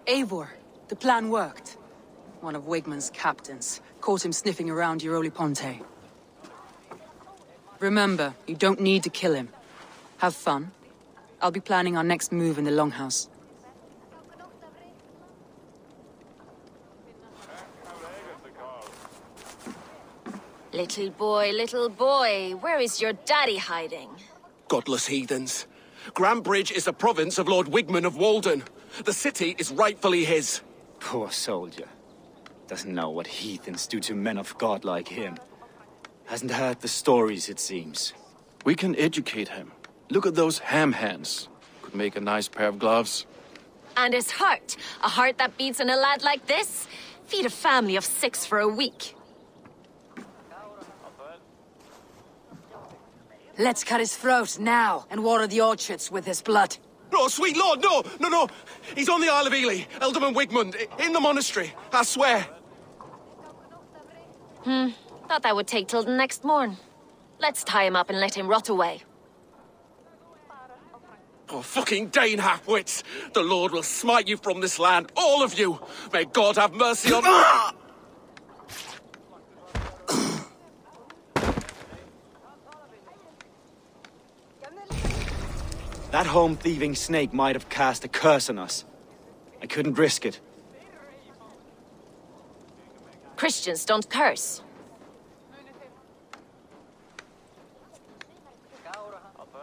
Eivor, the plan worked. One of Wigmund's captains caught him sniffing around Euroli Ponte. Remember, you don't need to kill him. Have fun. I'll be planning our next move in the Longhouse. Little boy, where is your daddy hiding? Godless heathens. Grambridge is a province of Lord Wigmund of Walden. The city is rightfully his. Poor soldier. Doesn't know what heathens do to men of God like him. Hasn't heard the stories, it seems. We can educate him. Look at those ham hands. Could make a nice pair of gloves. And his heart. A heart that beats in a lad like this? Feed a family of 6 for a week. Let's cut his throat now and water the orchards with his blood. No, sweet lord, no! He's on the Isle of Ely, Ealdorman Wigmund, in the monastery, I swear. Thought that would take till the next morn. Let's tie him up and let him rot away. Oh, fucking Dane halfwits! The Lord will smite you from this land, all of you! May God have mercy on... That home-thieving snake might have cast a curse on us. I couldn't risk it. Christians don't curse.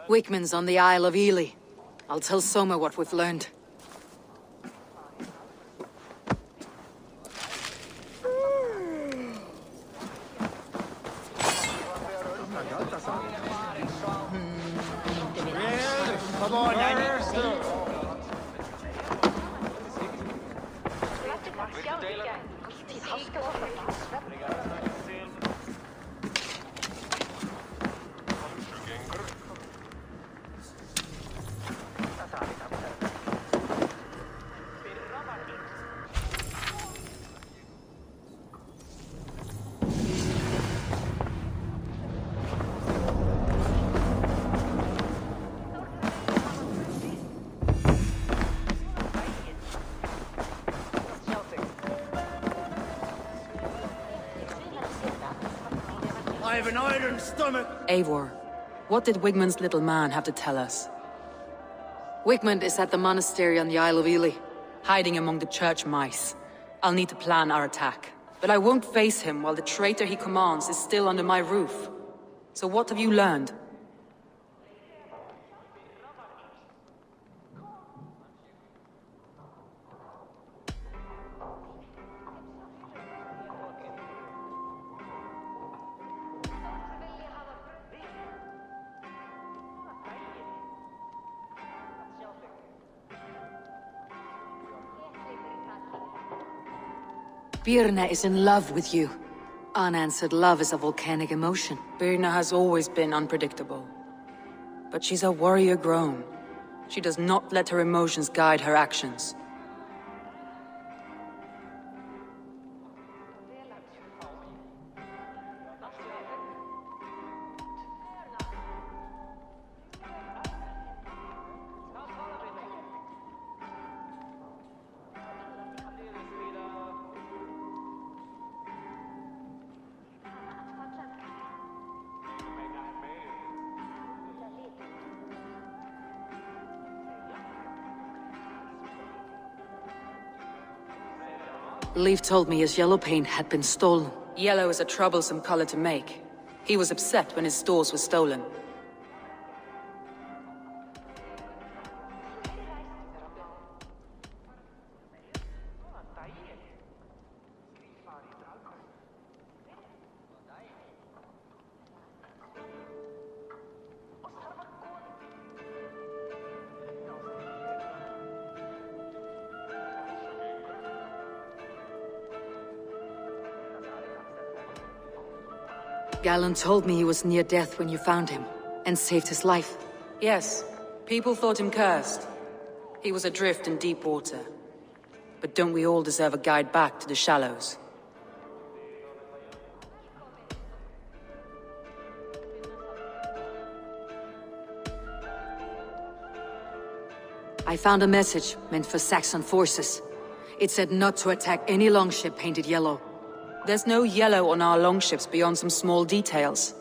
Wigmund's on the Isle of Ely. I'll tell Soma what we've learned. I have an iron stomach! Eivor, what did Wigmund's little man have to tell us? Wigmund is at the monastery on the Isle of Ely, hiding among the church mice. I'll need to plan our attack. But I won't face him while the traitor he commands is still under my roof. So what have you learned? Birna is in love with you. Unanswered love is a volcanic emotion. Birna has always been unpredictable. But she's a warrior grown. She does not let her emotions guide her actions. Leif told me his yellow paint had been stolen. Yellow is a troublesome color to make. He was upset when his stores were stolen. Galen told me he was near death when you found him, and saved his life. Yes, people thought him cursed. He was adrift in deep water. But don't we all deserve a guide back to the shallows? I found a message meant for Saxon forces. It said not to attack any longship painted yellow. There's no yellow on our longships beyond some small details.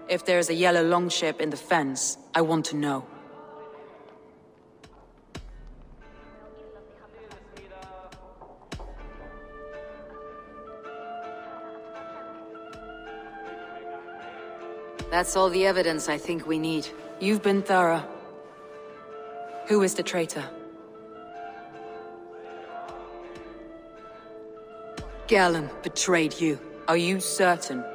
If there's a yellow longship in the fens, I want to know. That's all the evidence I think we need. You've been thorough. Who is the traitor? Galen betrayed you. Are you certain?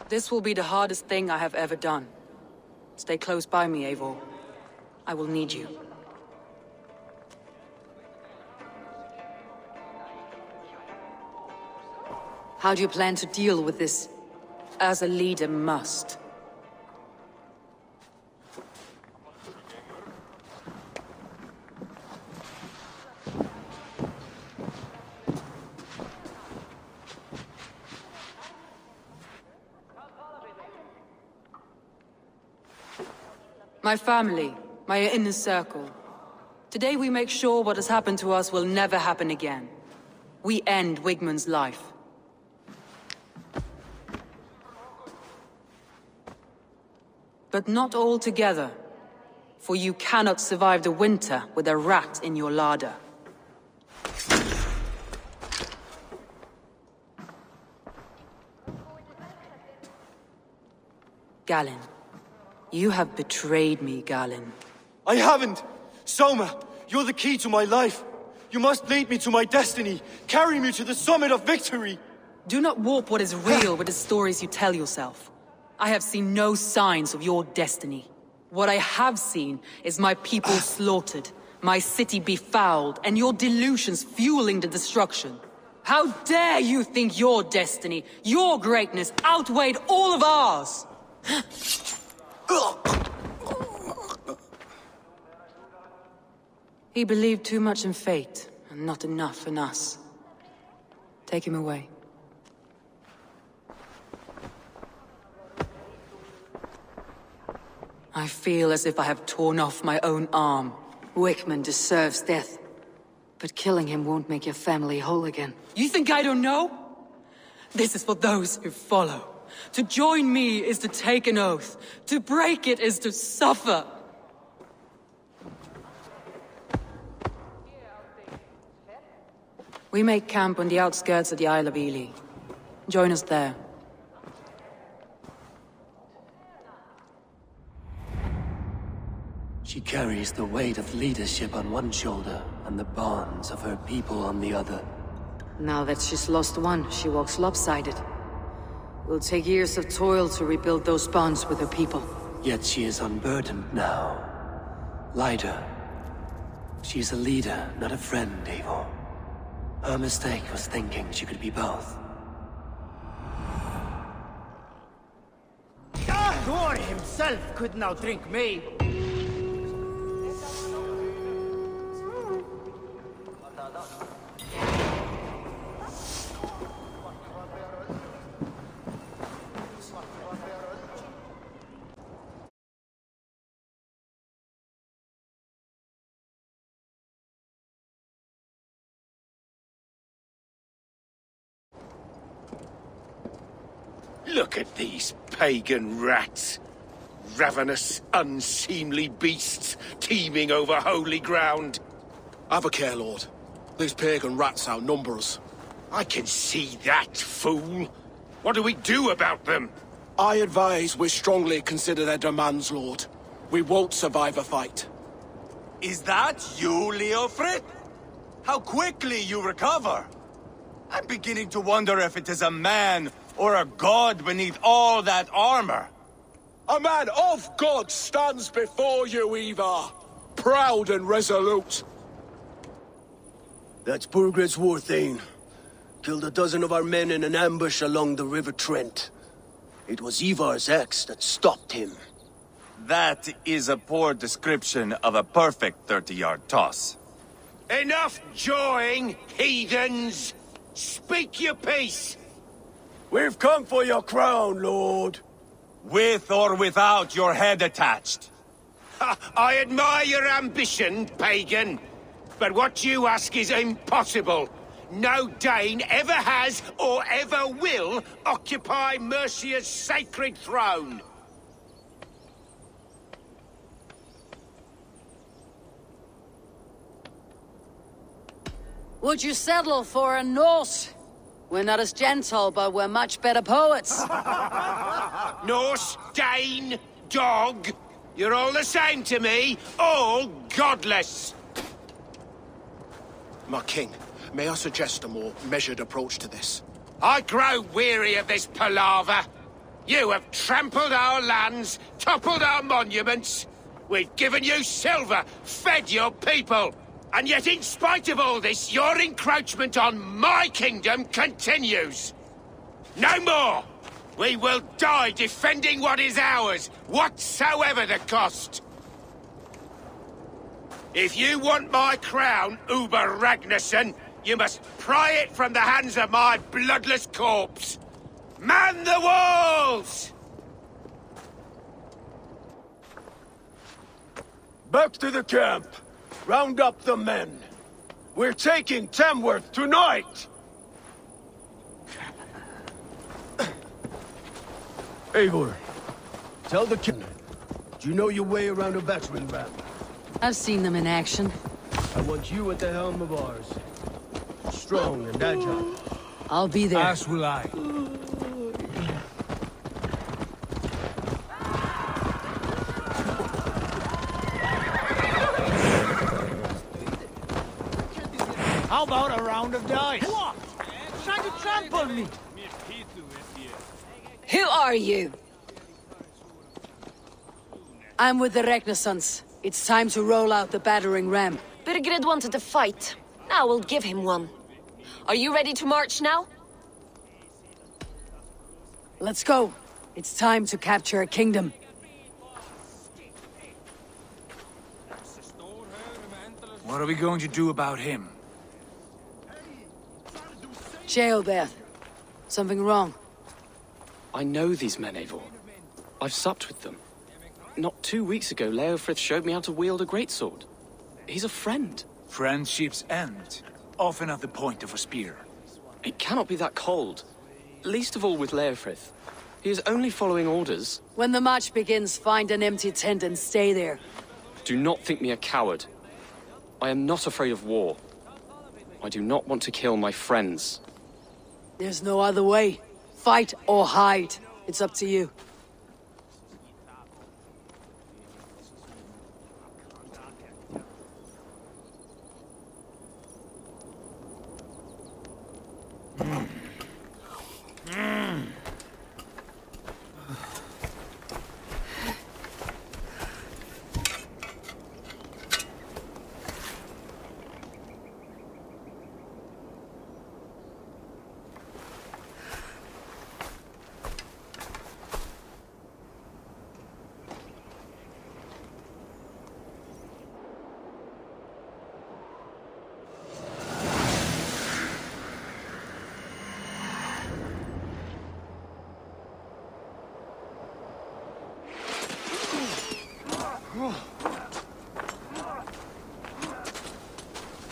This will be the hardest thing I have ever done. Stay close by me, Eivor. I will need you. How do you plan to deal with this? As a leader must. My family, my inner circle. Today we make sure what has happened to us will never happen again. We end Wigmund's life. But not all together, for you cannot survive the winter with a rat in your larder. Galen. You have betrayed me, Galen. I haven't! Soma, you're the key to my life. You must lead me to my destiny. Carry me to the summit of victory. Do not warp what is real with the stories you tell yourself. I have seen no signs of your destiny. What I have seen is my people slaughtered, my city befouled, and your delusions fueling the destruction. How dare you think your destiny, your greatness, outweighed all of ours? He believed too much in fate, and not enough in us. Take him away. I feel as if I have torn off my own arm. Wigmund deserves death. But killing him won't make your family whole again. You think I don't know? This is for those who follow. To join me is to take an oath. To break it is to suffer. We make camp on the outskirts of the Isle of Ely. Join us there. She carries the weight of leadership on one shoulder and the bonds of her people on the other. Now that she's lost one, she walks lopsided. It will take years of toil to rebuild those bonds with her people. Yet she is unburdened now. Lighter. She's a leader, not a friend, Eivor. Her mistake was thinking she could be both. Thor himself could now drink me. Look at these pagan rats. Ravenous, unseemly beasts teeming over holy ground. Have a care, Lord. These pagan rats outnumber us. I can see that, fool. What do we do about them? I advise we strongly consider their demands, Lord. We won't survive a fight. Is that you, Leofrid? How quickly you recover! I'm beginning to wonder if it is a man or a god beneath all that armor. A man of God stands before you, Ivar. Proud and resolute. That's Burgred's Warthane. Killed a dozen of our men in an ambush along the River Trent. It was Ivar's axe that stopped him. That is a poor description of a perfect 30-yard toss. Enough jawing, heathens! Speak your piece! We've come for your crown, Lord. With or without your head attached. I admire your ambition, pagan. But what you ask is impossible. No Dane ever has or ever will occupy Mercia's sacred throne. Would you settle for a Norse? We're not as gentle, but we're much better poets. Norse, Dane, dog. You're all the same to me. All godless. My king, may I suggest a more measured approach to this? I grow weary of this palaver. You have trampled our lands, toppled our monuments. We've given you silver, fed your people. And yet, in spite of all this, your encroachment on my kingdom continues. No more! We will die defending what is ours, whatsoever the cost. If you want my crown, Uber Ragnarsson, you must pry it from the hands of my bloodless corpse. Man the walls! Back to the camp. Round up the men. We're taking Tamworth tonight! Eivor, tell the king. Do you know your way around a battering ram? I've seen them in action. I want you at the helm of ours. Strong and agile. I'll be there. As will I. How about a round of dice? What? Trying to trample me? Who are you? I'm with the Regnissance. It's time to roll out the battering ram. Birgrid wanted to fight. Now we'll give him one. Are you ready to march now? Let's go. It's time to capture a kingdom. What are we going to do about him? Jailbeth. Something wrong? I know these men, Eivor. I've supped with them. Not 2 weeks ago, Leofrith showed me how to wield a greatsword. He's a friend. Friendships end, often at the point of a spear. It cannot be that cold. Least of all with Leofrith. He is only following orders. When the march begins, find an empty tent and stay there. Do not think me a coward. I am not afraid of war. I do not want to kill my friends. There's no other way. Fight or hide. It's up to you.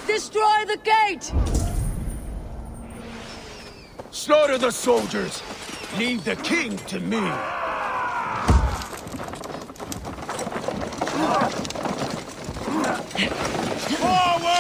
Destroy the gate! Slaughter the soldiers! Leave the king to me! Forward!